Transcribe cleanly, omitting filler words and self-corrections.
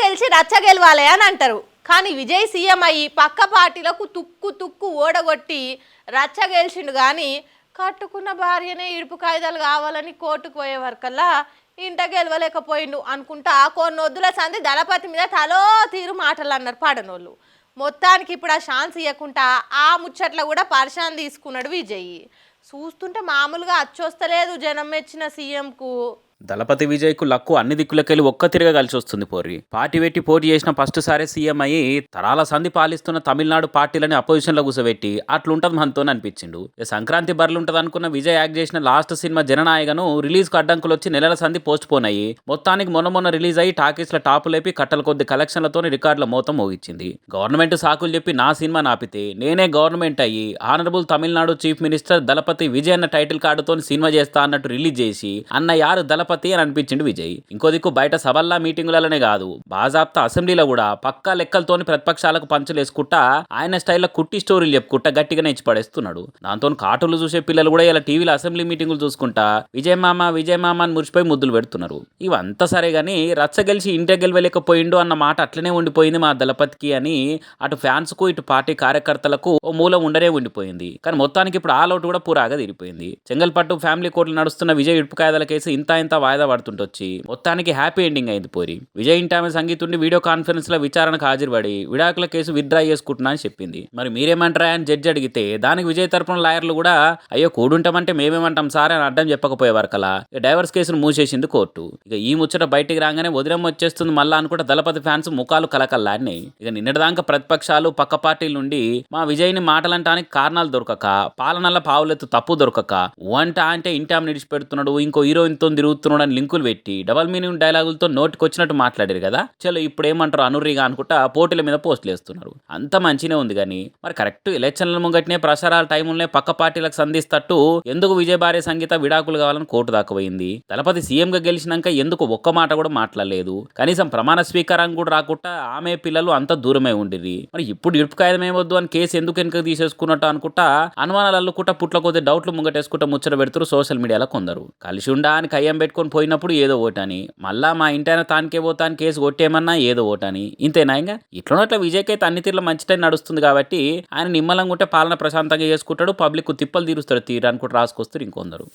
గెలిచి రచ్చ గెలవాలి అని అంటారు. కానీ విజయ్ సీఎం అయ్యి పక్క పార్టీలకు తుక్కు తుక్కు ఓడగొట్టి రచ్చ గెలిచిండు. కానీ కట్టుకున్న భార్యనే ఇడుపు కాయిదాలు కావాలని కోర్టుకు పోయే వరకల్లా ఇంట గెలవలేకపోయిండు అనుకుంటా కొన్ని వద్దుల సంది దళపతి మీద తలో తీరు మాటలు అన్నారు పాడనోళ్ళు. మొత్తానికి ఇప్పుడు ఆ ఛాన్స్ ఇవ్వకుండా ఆ ముచ్చట్ల కూడా పరిశాన్ తీసుకున్నాడు విజయ్. చూస్తుంటే మామూలుగా అచ్చొస్తలేదు జనం మెచ్చిన సీఎంకు. దళపతి విజయ్కు లక్కు అన్ని దిక్కులకెళ్ళి ఒక్క తిరగ కలిసి వస్తుంది పోరి. పార్టీ పెట్టి పోటీ చేసిన ఫస్ట్ సారే సీఎం అయ్యి తరాల సంధి పాలిస్తున్న తమిళనాడు పార్టీలని అపోజిషన్లో కూసబెట్టి అట్లుంటది మనతో అనిపించిండు. సంక్రాంతి బర్లుంటది అనుకున్న విజయ్ యాక్ట్ చేసిన లాస్ట్ సినిమా జననాయకను రిలీజ్ కు అడ్డంకులు వచ్చి నెలల సంధి పోస్ట్ పోన్ అయ్యి మొత్తానికి మొన్న రిలీజ్ అయ్యి టాకీస్ల టాపు లేపి కట్టల కొద్ది కలెక్షన్లతో రికార్డుల మోతం మోగించింది. గవర్నమెంట్ సాకులు చెప్పి నా సినిమా నాపితే నేనే గవర్నమెంట్ అయ్యి ఆనరబుల్ తమిళనాడు చీఫ్ మినిస్టర్ దళపతి విజయ్ అన్న టైటిల్ కార్డుతో సినిమా చేస్తా అన్నట్టు రిలీజ్ చేసి అన్న యారు దళపతి అని అనిపించిండు విజయ్. ఇంకో దిక్కు బయట సభల్లా మీటింగులలోనే కాదు బాజాప్తా అసెంబ్లీలో కూడా పక్కా లెక్కలతోని ప్రతిపక్షాలకు పంచులేసుకుంటా ఆయన స్టైల్లో కుట్టి స్టోరీలు చెప్పుకుంటా గట్టిగానే ఇచ్చి పడేస్తున్నాడు. దాంతో కార్టూన్లు చూసే పిల్లలు కూడా ఇలా టీవీలో అసెంబ్లీ మీటింగులు చూసుకుంటా విజయ్ మామ అని మురిసిపోయి ముద్దులు పెడుతున్నారు. ఇవంతా సరే గానీ రచ్చ గెలిచి ఇంటే గెలవలేకపోయిండు అన్న మాట అట్లనే ఉండిపోయింది మా దళపతికి అని అటు ఫ్యాన్స్ కు ఇటు పార్టీ కార్యకర్తలకు ఓ మూలం ఉండనే ఉండిపోయింది. కానీ మొత్తానికి ఇప్పుడు ఆల్ అవుట్ కూడా పూరాగా తీరిపోయింది. చెంగల్పట్టు ఫ్యామిలీ కోర్టులు నడుస్తున్న విజయ్ ఇడుపు కాయదల కేసు ఇంత వాయిదా పడుతుంటొచ్చి మొత్తానికి హ్యాపీ ఎండింగ్ అయింది పోరి. విజయ్ ఇంటి ఆమె సంగీతుండి వీడియో కాన్ఫరెన్స్ లో విచారణకు హాజరుపడి విడాకుల కేసు విత్డ్రా చేసుకుంటున్నా అని చెప్పింది. మరి మీరేమంటారా అని జడ్జి అడిగితే దానికి విజయ్ తరపున లాయర్లు కూడా అయ్యో కూడుంటామంటే మేమేమంటాం సార్ అని అడ్డం చెప్పకపోయేవారు కలా డైవర్స్ కేసును మూసేసింది కోర్టు. ఇక ఈ ముచ్చట బయటికి రాగానే వదిలేం వచ్చేస్తుంది మళ్ళా అనుకుంటే దళపతి ఫ్యాన్స్ ముఖాలు కలకల్లాడినాయి. ఇక నిన్నటిదాకా ప్రతిపక్షాలు పక్క పార్టీల నుండి మా విజయ్ని మాటలంటానికి కారణాలు దొరకక పాలనల పావులెత్తు తప్పు దొరకక వంట అంటే ఇంటి ఆమె నిడిచిపెడుతున్నాడు ఇంకో హీరోయిన్తో తిరుగుతున్నాడు అని లింకులు పెట్టి డబల్ మీనింగ్ డైలాగులతో నోటికొచ్చినట్టు మాట్లాడారు కదా. చలో ఇప్పుడు ఏమంటారు అనుర్రిగా అనుకుంటా పోటీల మీద పోస్టులు వేస్తున్నారు. అంత మంచినే ఉంది కానీ మరి కరెక్ట్ ఎలక్షన్ల ముంగట్నే ప్రచారాల టైంలోనే పక్క పార్టీలకు సంధిస్తట్టు ఎందుకు విజయ్ భార్య సంగీత విడాకులు కావాలని కోర్టు దాకా పోయింది. దళపతి సీఎంగా గెలిచినాక ఎందుకు ఒక్క మాట కూడా మాట్లాడలేదు. కనీసం ప్రమాణ స్వీకారానికి కూడా రాకుండా ఆమె పిల్లలు అంత దూరమై ఉండిరి. మరి ఇప్పుడు ఇడుపు కాయదం ఏమొద్దు అని కేసు ఎందుకు వెనుక తీసేసుకున్నట్టు అనుకుంటా అనుమానాలు అల్లుకుంటా పుట్ల కొద్ది డౌట్లు ముంగటేసుకుంటా ముచ్చట పెడుతురు సోషల్ మీడియాలో కొందరు. కలిసి ఉండా అని కయ్యం పెట్టుకొని పోయినప్పుడు ఏదో ఓటని మళ్ళా మా ఇంటైనా తానికే పోతాను కేసు కొట్టేమన్నా ఏదో ఓటని ఇంతేనా. ఇంకా ఇట్లున్నట్ల విజయ్కి అయితే అన్ని తీర్ల మంచి టైం నడుస్తుంది కాబట్టి ఆయన నిమ్మలంగా ఉంటే పాలన ప్రశాంతంగా చేసుకుంటాడు. పబ్లిక్ తిప్పలు తీరుస్తాడు తీరానికి కూడా రాసుకొస్తారు ఇంకొందరు.